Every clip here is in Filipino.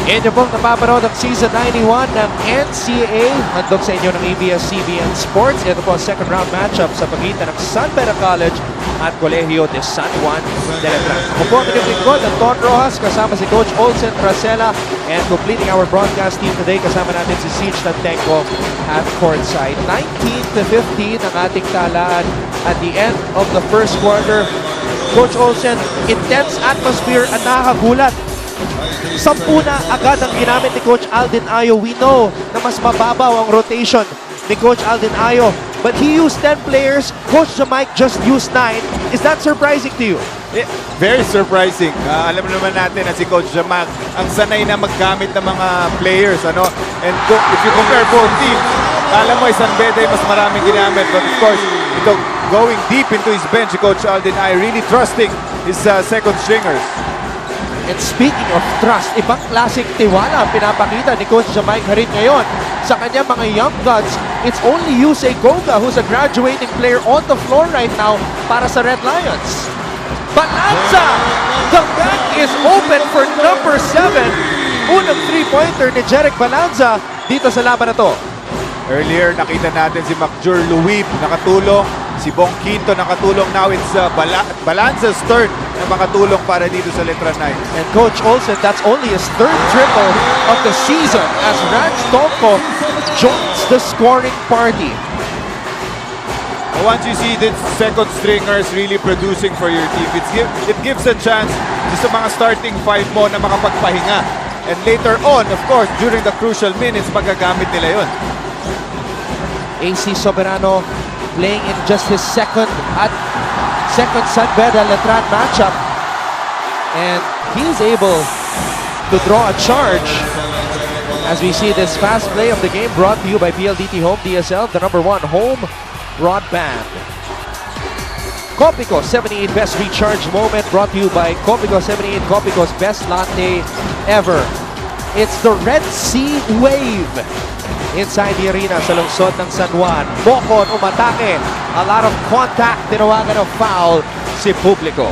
Inyo pong napapanood ang Season 91 ng NCAA. Handog sa inyo ng ABS-CBN Sports. Ito po ang second round matchup sa pagitan ng Beda College at Colegio de San Juan de Letran. Ako po ang inyong lingkod, Anton Rojas, kasama si Coach Olsen Trasela. And completing our broadcast team today, kasama natin si Siege Tantenko at courtside. 19-15 ang ating talaan at the end of the first quarter. Coach Olsen, intense atmosphere at nakakagulat. 10 na agad ang ginamit ni Coach Aldin Ayo. We know na mas mababaw ang rotation ni Coach Aldin Ayo. But he used 10 players. Coach Jamaic just used 9. Is that surprising to you? Yeah, very surprising. Alam naman natin na si Coach Jamaic ang sanay na maggamit ng mga players. And if you compare both teams, alam mo, Beda mas maraming ginamit. But of course, going deep into his bench, Coach Aldin Ayo really trusting his second stringers. And speaking of trust, ibang klaseng tiwala ang pinapakita ni Coach Jamaic rin ngayon sa kanyang mga young guns. It's only Yusei Goga who's a graduating player on the floor right now para sa Red Lions. Balanza! The back is open for number 7. Unang 3-pointer ni Jeric Balanza dito sa laban na to. Earlier, nakita natin si McJur Luwib nakatulong. Si Bong Quinto nakatulong. Now it's Balanza's turn na makatulong para dito sa Letran Knights. And Coach Olsen, that's only his third triple of the season as Raj Tomko joins the scoring party. Once you see the second stringers really producing for your team, it gives a chance sa mga starting 5 mo na makapagpahinga. And later on, of course, during the crucial minutes, magagamit nila yun. AC Soberano playing in just his second Beda Letran matchup, and he's able to draw a charge as we see this fast play of the game brought to you by PLDT Home DSL, the #1 home broadband. Copico 78 best recharge moment brought to you by Copico 78, Copico's best latte ever. It's the Red Sea Wave inside the arena sa lungsod ng San Juan. Bokon umatake. A lot of contact. Tinawagan ng foul si publiko.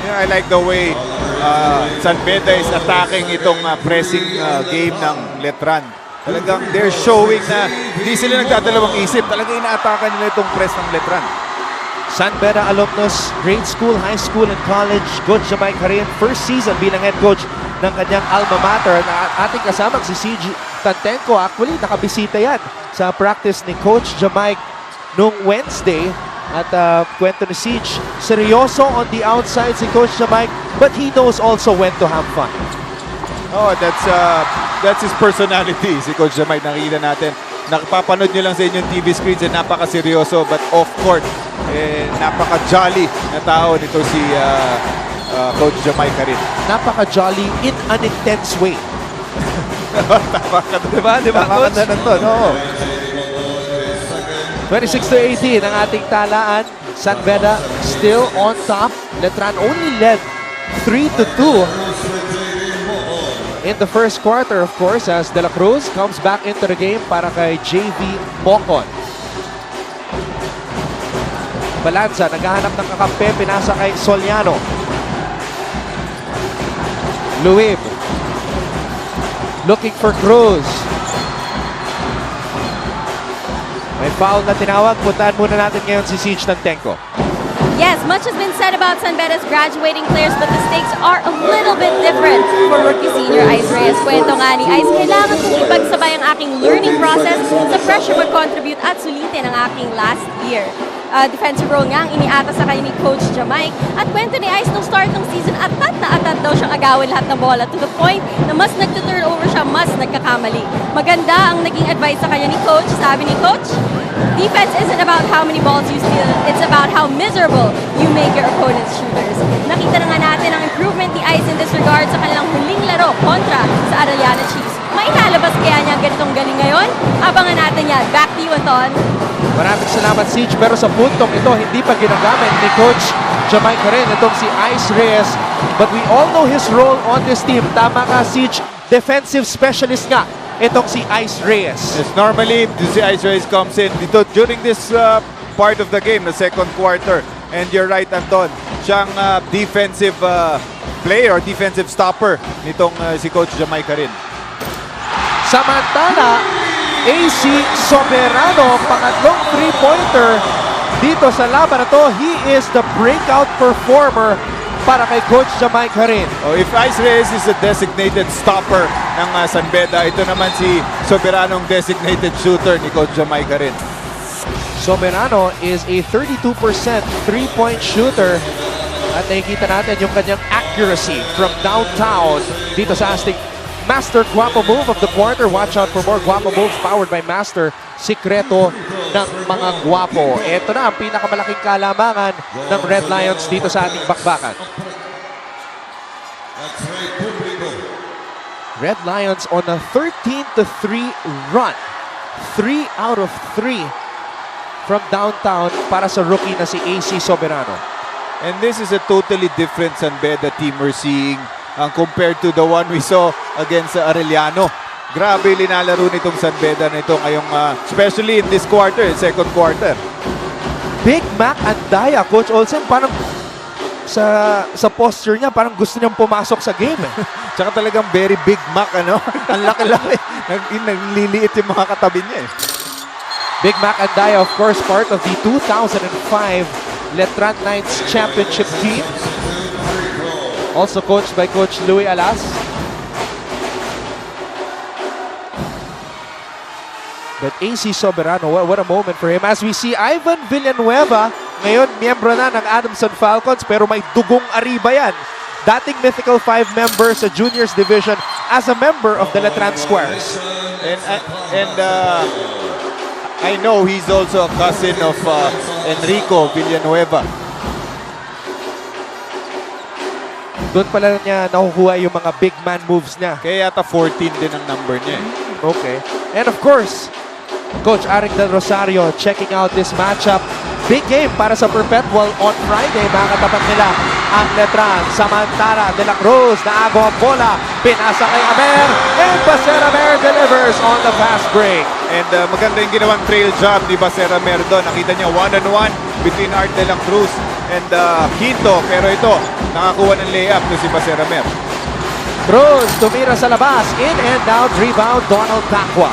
Yeah, I like the way Beda is attacking itong pressing game ng Letran. Talagang they're showing na hindi sila nagdadalawang isip. Talagang inaatakan nila itong press ng Letran. Beda alumnus, grade school, high school, and college. Coach Jamaic rin, first season bilang head coach ng kanyang alma mater. Na ating kasama si CJ Tantenko. Actually, nakabisita yan sa practice ni Coach Jamaic nung Wednesday. At kwento ni Siege, seryoso on the outside si Coach Jamaic, but he knows also when to have fun. Oh, that's his personality, si Coach Jamaic. Nakikita natin. Nakapapanood nyo lang sa inyong TV screens, napaka-seryoso, but off-court, napaka-jolly na tao nito si Coach Jamaic rin. Napaka-jolly in an intense way. Diba, Coach? No. 26-18 ang ating talaan. Beda still on top. Letran only led 3-2 in the first quarter, of course, as De La Cruz comes back into the game para kay JV Bokon. Balanza, naghahanap ng kakampi, pinasa kay Soliano. Luwib looking for Cruz. May foul na tinawag. Puntahan muna natin ngayon si Siege Tantenko. Yes, much has been said about Beda's graduating players, but the stakes are a little bit different for rookie senior Ice Reyes. Kwento nga ni Ice, kailangan kong ipagsabay ang aking learning process sa pressure mag-contribute at sulitin ang aking last year. Defensive role nga ang iniata sa kanya ni Coach Jamaic. At kwento ni Ice nung start ng season, atat na atat daw siyang agawin lahat ng bola to the point na mas nagtuturn over siya, mas nagkakamali. Maganda ang naging advice sa kanya ni Coach. Sabi ni Coach, defense isn't about how many balls you steal, it's about how miserable you make your opponent's shooters. Nakita na nga natin ang improvement ni Ice in this regard sa kanilang huling laro kontra sa Arellano Chiefs. Mailalabas kaya niya ganitong galing ngayon? Abangan natin yan. Back to you, Anton. Maraming salamat, Siege. Pero sa puntong ito, hindi pa ginagamit ni Coach Jamaic rin itong si Ice Reyes. But we all know his role on this team. Tama ka, Siege. Defensive specialist nga itong si Ice Reyes. Yes, normally, si Ice Reyes comes in dito during this part of the game, the second quarter. And you're right, Anton. Siyang defensive player or defensive stopper nitong si Coach Jamaica rin. Samantala, AC Soberano, pangatlong 3-pointer dito sa laban na to. He is the breakout performer para kay Coach Jamaica rin. Oh, if Ice Reyes is a designated stopper ng San Beda, ito naman si Soberano ang designated shooter ni Coach Jamaica rin. Soberano is a 32% three-point shooter at nakikita natin yung kanyang accuracy from downtown dito sa Aztec. Master Guapo move of the quarter. Watch out for more Guapo moves powered by Master. Sikreto ng mga Guapo. Ito na ang pinakamalaking kalamangan ng Red Lions dito sa ating bakbakan. Red Lions on a 13-3 run. 3 out of 3 from downtown para sa rookie na si AC Soberano. And this is a totally different San Beda team we're seeing compared to the one we saw against Arellano. Grabe linalaro nitong San Beda na ito ngayong, especially in this quarter, second quarter. Big Mac Andaya, Coach Olsen, parang sa posture niya, parang gusto niyang pumasok sa game. Tsaka talagang very Big Mac, ano? Ang laki-laki. Nagliliit yung mga katabi niya. Big Mac Andaya, of course, part of the 2005 Letran Knights Championship team. Also coached by Coach Louis Alas. But AC Soberano, what a moment for him. As we see Ivan Villanueva, ngayon miyembro na ng Adamson Falcons, pero may dugong Arriba yan. Dating Mythical 5 member sa Juniors Division as a member of the Letran Squares. And I know he's also a cousin of Enrico Villanueva. Doon pala niya nakukuha yung mga big man moves niya. Kaya yata 14 din ang number niya. Okay. And of course, Coach Arik Del Rosario checking out this matchup. Big game para sa Perpetual on Friday. Makatapat nila ang Letran. Samantala, De La Cruz, naago ang bola. Pinasa kay Aber. And Basera Mer delivers on the fast break. And maganda yung ginawang trail job ni Basera Mer doon. Nakita niya one-on-one between Art De La Cruz and Quinto. Pero ito, nakakuha ng layup to si Basera Mer. Cruz tumira sa labas. In and out rebound, Donald Tacua.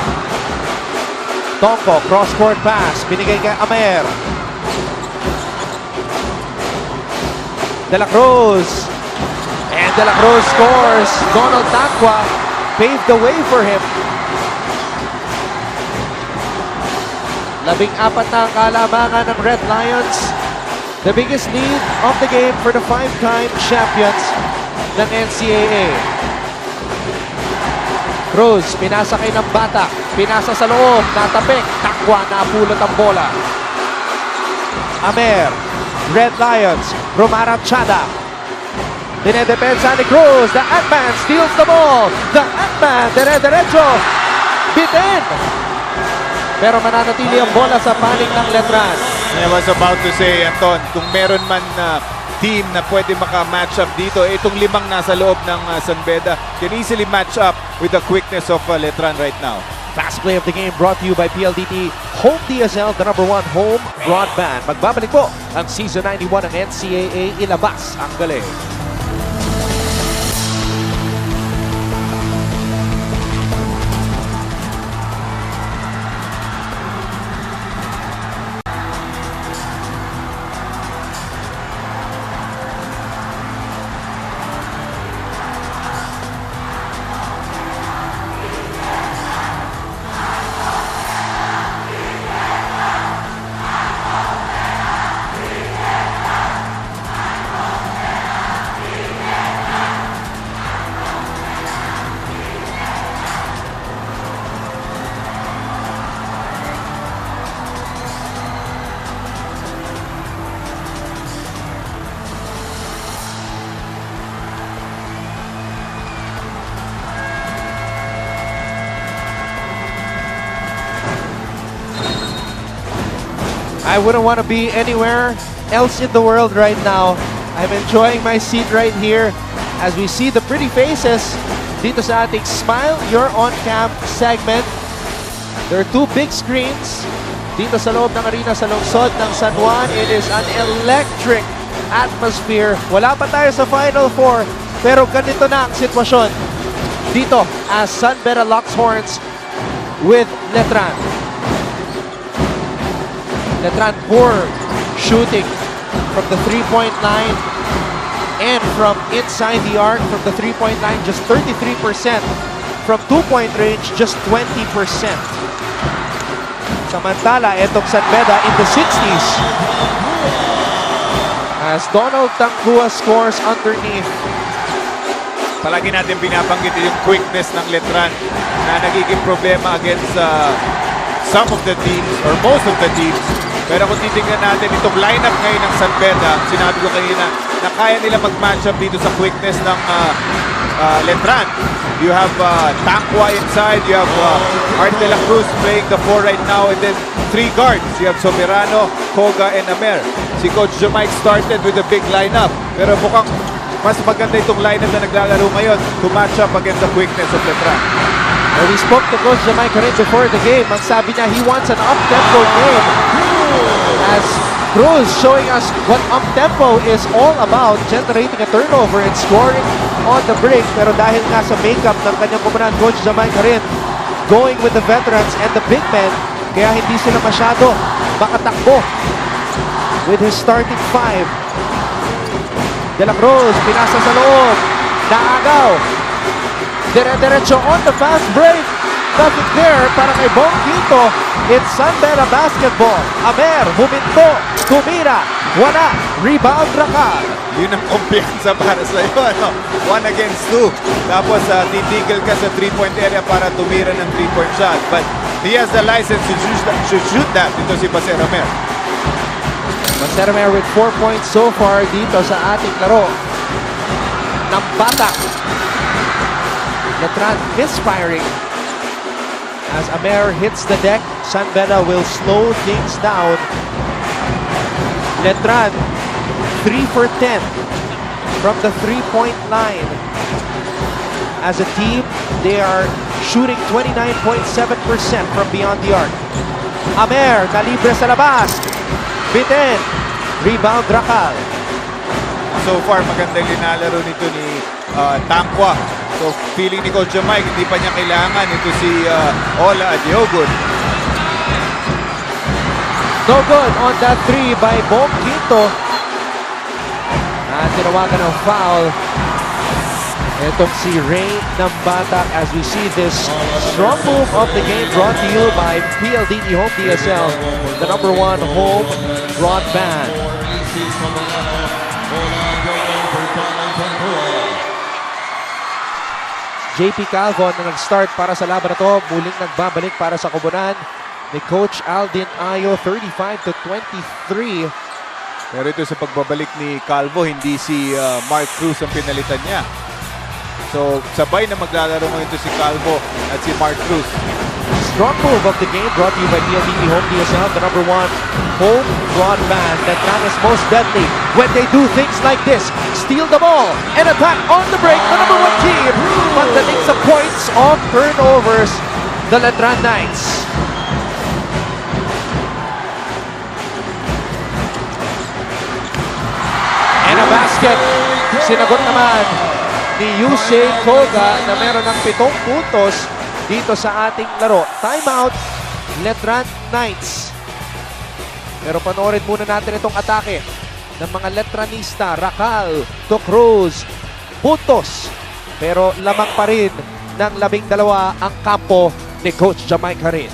Tongko, cross-court pass. Binigay kay Amer. De La Cruz. And De La Cruz scores. Donald Tacua paved the way for him. 14 na ang kalamangan ng Red Lions. The biggest lead of the game for the 5-time champions ng NCAA. Cruz, pinasa kay ng bata. Pinasa sa loob, natapik. Tacua, napulot ang bola. Amer, Red Lions, Romarachada. Dinedepensa ni Cruz. The Ant-Man steals the ball. The Ant-Man, dire-diretso. Bitin. Pero mananatili ang bola sa panig ng Letran. I was about to say, Anton, kung meron man na team na pwede maka-match up dito, itong limang nasa loob ng San Beda can easily match up with the quickness of Letran right now. Fast play of the game brought to you by PLDT Home DSL, the #1 home broadband. Magbabalik po ang Season 91 ng NCAA. Ilabas ang galing. I wouldn't want to be anywhere else in the world right now. I'm enjoying my seat right here as we see the pretty faces dito sa ating Smile You're On Camp segment. There are 2 big screens dito sa loob ng arena sa lungsod ng San Juan. It is an electric atmosphere. Wala pa tayo sa Final Four, Pero ganito na ang sitwasyon dito as San Beda locks horns with Letran. Letran poor shooting from the three-point line and from inside the arc from the three-point line, just 33%. From two-point range, just 20%. Samantala, etong San Beda in the 60s. As Donald Tangua scores underneath. Palagi natin binabanggit yung quickness ng Letran na nagiging problema against some of the teams or most of the teams. Pero kung titingnan natin itong lineup ngayon ng San Beda, sinabi ko kanina na kaya nila mag-match up dito sa quickness ng Letran. You have Tangua inside, you have Art de la Cruz playing the 4 right now, and then 3 guards. You have Soberano, Koga, and Amer. Si Coach Jamaic started with a big lineup, pero mukhang mas maganda itong lineup na naglalaro ngayon to match up against the quickness of Letran. Well, we spoke to Coach Jamaic rin before the game. Ang sabi niya, he wants an up-tempo game. As Cruz showing us what up-tempo is all about, generating a turnover and scoring on the break. Pero dahil nga sa makeup ng kanyang kumanan, Coach Jamaic rin going with the veterans and the big men, kaya hindi sila masyado makatakbo with his starting 5. De la Cruz, pinasa sa loob, naagaw. Dire-diretso on the fast break. Nothing there para kay Bong Quito. It's San Beda basketball. Amer, huminto, tumira, wala, rebound Rakal. Yun ang kumpiyansa para sa iyo. Ano? 1 against 2. Tapos titigil ka sa 3-point area para tumira ng 3-point shot. But he has the license to shoot that. Ito si Baser Amer. Baser Amer with 4 points so far dito sa ating laro. Nambatak. Letran misfiring. As Amer hits the deck, San Beda will slow things down. Letran, 3 for 10 from the three-point line. As a team, they are shooting 29.7% from beyond the arc. Amer, nalibre sa labas. Biten, rebound Rakal. So far, magandang linalaro nito ni Tangua. So, feeling ni Coach Jamaic, hindi pa niya kailangan. Ito si Ola Adiogun. No good on that 3 by Bong Quito. At tinawagan ng foul. Itong si Rain Nambatak as we see this strong move of the game brought to you by PLDT Home DSL, the #1 home broadband. JP Calvo na nag-start para sa laban na to, muling nagbabalik para sa koponan ni Coach Aldin Ayo, 35-23. Pero ito sa pagbabalik ni Calvo, hindi si Mark Cruz ang pinalitan niya. So, sabay na maglalaro ngayon ito si Calvo at si Mark Cruz. Strong move of the game brought to you by PLDT Home DSL, the #1 home broadband. Letran is most deadly when they do things like this. Steal the ball and attack on the break. The #1 team pagdating sa points of turnovers, the Letran Knights. And a basket. Sinagot naman ni Yusei Koga na meron ng 7 puntos dito sa ating laro. Timeout, Letran Knights. Pero panoorin muna natin itong atake ng mga Letranista. Rakal, to Cruz, puntos. Pero lamang pa rin ng 12 ang kampo ni Coach Jamaic rin.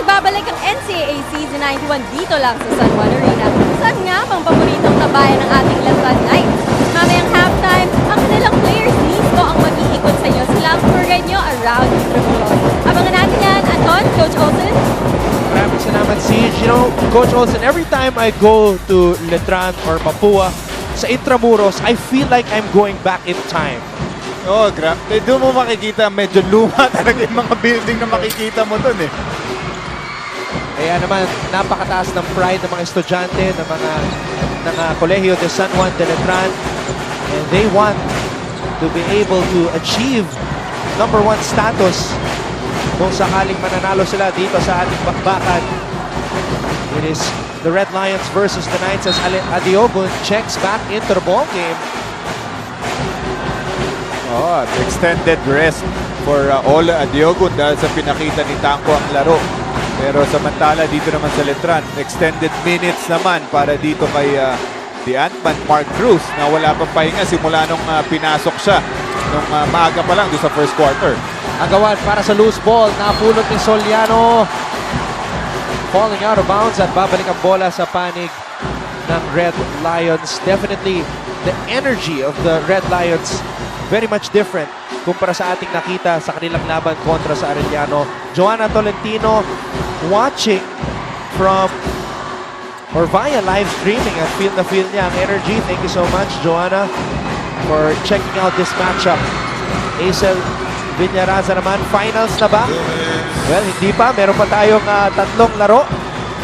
Nagbabalik ang NCAA Season 91 dito lang sa San Juan Arena. Saan nga bang paboritong tabayan ng ating Letran Knights? Mamayang halftime, ang kanilang players mismo ang mag-iikot sa inyo. Sila ang tour guide nyo around the Rivalry. Abangan natin yan, Anton, Coach Olsen. Maraming salamat, Siege. You know, Coach Olsen, every time I go to Letran or Mapua, sa Intramuros, I feel like I'm going back in time. Oh, grabe. Doon mo makikita, medyo luma talaga yung mga building na makikita mo doon eh. Kaya naman, napakataas ng pride ng mga estudyante, ng mga Colegio de San Juan de Letran. And they want to be able to achieve #1 status kung sakaling mananalo sila dito sa ating bakbakan. It is the Red Lions versus the Knights as Adiogun checks back into the ball game. Oh, extended rest for Ola Adiogun dahil sa pinakita ni Tanko ang laro. Pero samantala dito naman sa Letran, extended minutes naman para dito kay the Ant-Man Mark Cruz na wala pang pahinga simula nung pinasok siya nung maaga pa lang doon sa first quarter. Agawan para sa loose ball, napulot ni Soliano. Falling out of bounds at babalik ang bola sa panig ng Red Lions. Definitely, the energy of the Red Lions very much different kumpara sa ating nakita sa kanilang laban kontra sa Arellano. Joanna Tolentino watching from or via live streaming at feel na feel niya ang energy. Thank you so much, Joanna, for checking out this matchup. Hazel Viñaraza naman, finals na ba? Well, hindi pa. Meron pa tayong tatlong laro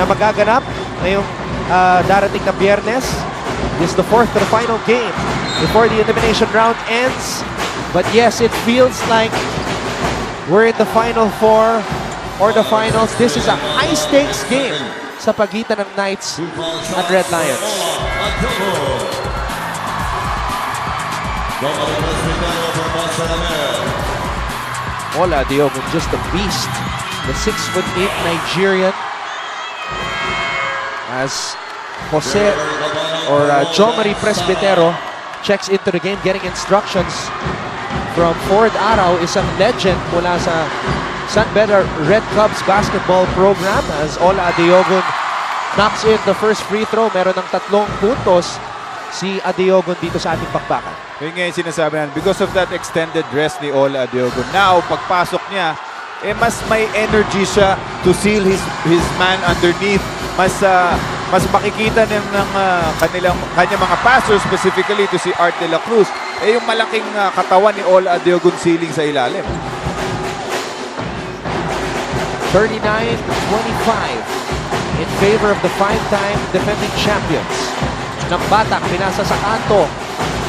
na magaganap ngayong darating na Biyernes. This is the fourth to the final game before the elimination round ends. But yes, it feels like we're in the Final Four or the finals. This is a high-stakes game sa pagitan ng Knights at Red Lions. Ola Diogun, just a beast. The 6'8" Nigerian. As Jose or Jomari Presbitero checks into the game, getting instructions from Ford Araw, isang legend mula sa San Beda Red Cubs basketball program. As Ola Diogun knocks in the first free throw, meron ng 3 puntos si Adiogun dito sa ating bakbakan. Yun nga yung sinasabi natin, because of that extended rest ni Ola Adiogun. Now, pagpasok niya, mas may energy siya to seal his man underneath. Mas makikita ng kanyang mga passers, specifically to si Art de la Cruz, yung malaking katawan ni Ola Adiogun sealing sa ilalim. 39-25 in favor of the 5-time defending champions. Ng Batak, pinasa sa kanto.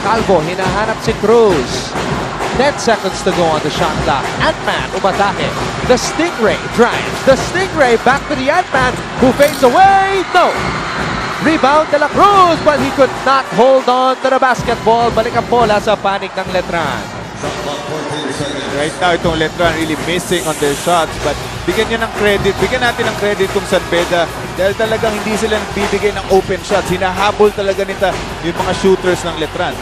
Calvo, hinahanap si Cruz. 10 seconds to go on the shot clock. Ant-Man, umatake. The Stingray drives. The Stingray back to the Ant-Man, who fades away. No! Rebound de la Cruz, but he could not hold on to the basketball. Balik ang bola sa panig ng Letran. Right now, itong Letran really missing on their shots, but bigyan nyo ng credit. Bigyan natin ng credit kung San Beda dahil talagang hindi sila nagbibigay ng open shots. Hinahabol talaga nito yung mga shooters ng Letran.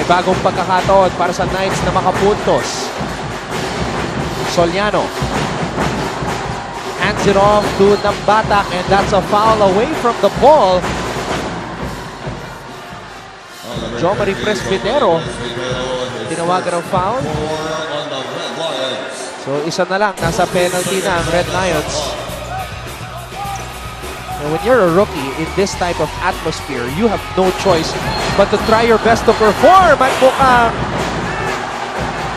Bagong pagkakataon para sa Knights na makapuntos. Soliano hands it off to Nambatak, and that's a foul away from the ball. Jomari Presbitero tinawagan ng foul. So isa na lang, nasa penalty na ang Red Lions. And when you're a rookie in this type of atmosphere, you have no choice but to try your best to perform. At mukhang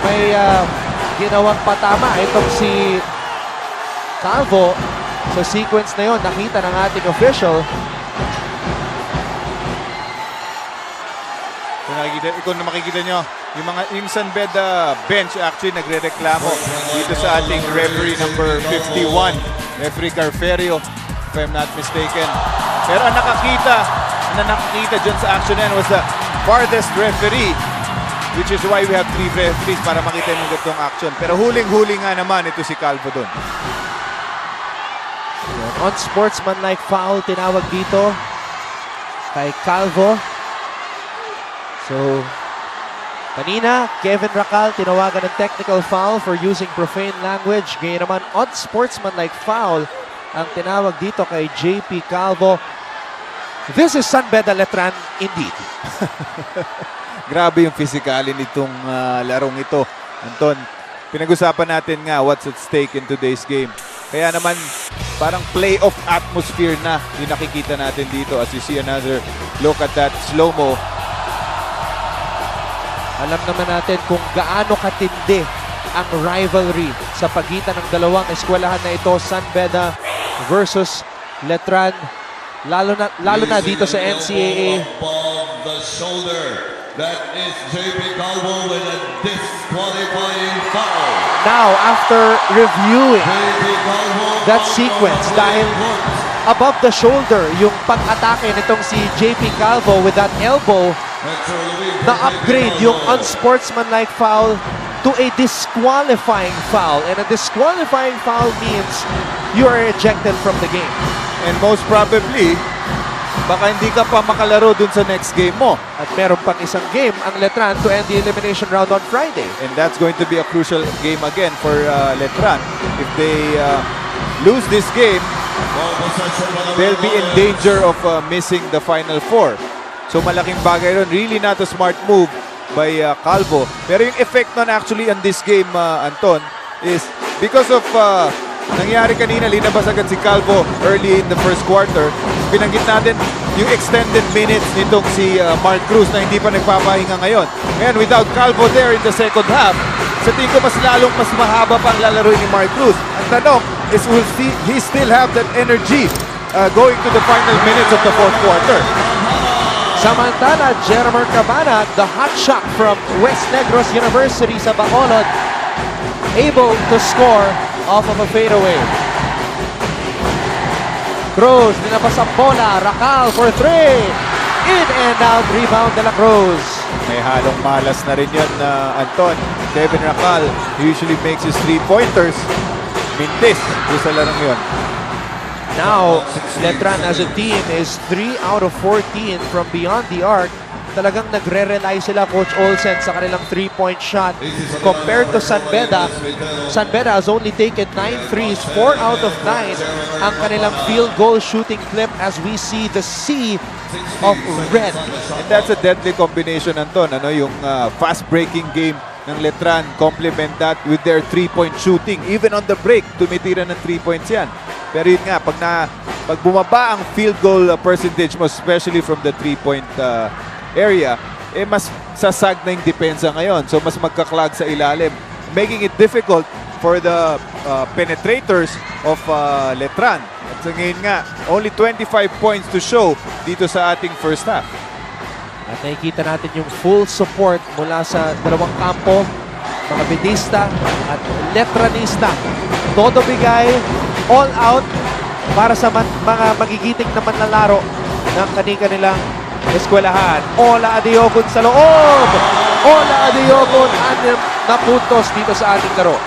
may ginawang patama itong si Calvo. Sa sequence na yon, nakita ng ating official. Kung makikita nyo, yung San Beda bench actually nagre-reklamo dito sa ating referee number 51, referee Carferio, if I'm not mistaken. Pero ang nakakita dyan sa action na yan was the farthest referee, which is why we have 3 referees para makita yung gatong action. Pero huling-huli nga naman ito si Calvo doon. Unsportsmanlike foul tinawag dito kay Calvo. So Kanina, Kevin Racal tinawagan ng technical foul for using profane language. Ngayon naman, unsportsmanlike foul ang tinawag dito kay JP Calvo. This is San Beda Letran indeed. Grabe yung physicality nitong larong ito. Anton, pinag-usapan natin nga what's at stake in today's game. Kaya naman, parang playoff atmosphere na yung nakikita natin dito as you see another look at that slow-mo. Alam naman natin kung gaano katindi ang rivalry sa pagitan ng dalawang eskwelahan na ito, San Beda versus Letran. Lalo na dito sa NCAA. That is JP Calvo with a disqualifying foul. Now, after reviewing that sequence, dahil above the shoulder yung pag-atake nitong si JP Calvo with that elbow, na-upgrade yung unsportsmanlike foul to a disqualifying foul. And a disqualifying foul means you are ejected from the game. And most probably, baka hindi ka pa makalaro dun sa next game mo. At meron pang isang game ang Letran to end the elimination round on Friday. And that's going to be a crucial game again for Letran. If they lose this game, they'll be in danger of missing the Final Four. So malaking bagay ron. Really not a smart move by Calvo. Pero yung effect nun actually on this game, Anton, is because of nangyari kanina, linabas agad si Calvo early in the first quarter. Binanggit natin yung extended minutes nitong si Mark Cruz na hindi pa nagpapahinga ngayon. Ngayon, without Calvo there in the second half, sa tingin ko mas mahaba pang lalaroin ni Mark Cruz. Ang tanong is, will he still have that energy going to the final minutes of the fourth quarter? Samantala, Jermer Cabana, the hot shot from West Negros University sa Bacolod, able to score off of a fadeaway. Cruz, dinabas ang bola. Racal for three. In and out. Rebound de la Cruz. May halong malas na rin yan, Anton. Kevin Racal usually makes his three-pointers. Mintis doon sa larong yun. Now, Letran as a team is 3 out of 14 from beyond the arc. Talagang nagre-rely sila, Coach Olsen, sa kanilang three-point shot. Compared to San Beda, San Beda has only taken 9 threes, 4 out of 9 ang kanilang field goal shooting clip as we see the sea of red. And that's a deadly combination, Anton. Ano, yung fast-breaking game ng Letran, complement that with their three-point shooting. Even on the break, tumitira ng 3 points yan. Pero yun nga, pag bumaba ang field goal percentage mo, especially from the three-point area, mas sasag na yung depensa ngayon. So mas magkaklag sa ilalim, making it difficult for the penetrators of Letran. At so ngayon nga, only 25 points to show dito sa ating first half. At nakikita natin yung full support mula sa dalawang kampo, mga Bedista at Letranista. Todo bigay, all out para sa mga magigiting na manlalaro ng kanilang eskwelahan. Ola Adiogun sa loob. Ola Adiogun, 6 na puntos dito sa ating laro.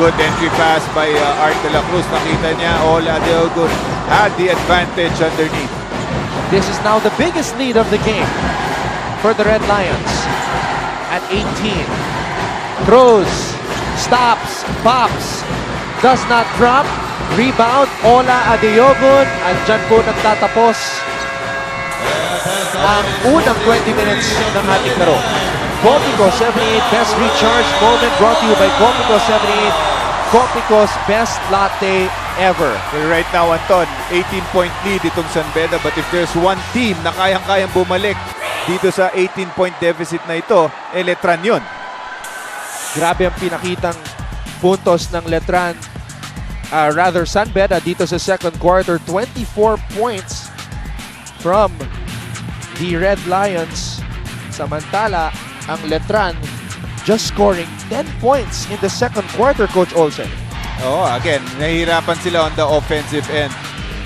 Good entry pass by Art de la Cruz. Nakita niya, Ola Adiogun had the advantage underneath. This is now the biggest lead of the game for the Red Lions at 18. Cruz stops, pops, does not drop. Rebound, Ola Adiogun. At dyan po nagtatapos ang unang 20 minutes ng ating laro. Copico 78 best recharge moment brought to you by Copico 78, Copico's best latte ever. Well, right now, Anton, 18-point lead itong San Beda, but if there's one team na kayang-kayang bumalik dito sa 18-point deficit na ito, Letran yun. Grabe ang pinakitang puntos ng Letran, rather San Beda dito sa second quarter. 24 points from the Red Lions. Samantala, ang Letran just scoring 10 points in the second quarter, Coach Olsen. Oh, again, nahihirapan sila on the offensive end.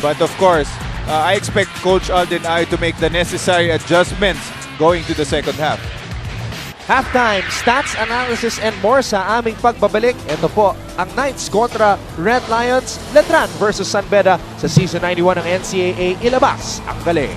But of course, I expect Coach Alden Ay to make the necessary adjustments going to the second half. Halftime, stats, analysis, and more sa aming pagbabalik. Ito po ang Knights kontra Red Lions. Letran versus San Beda sa Season 91 ng NCAA. Ilabas ang galing.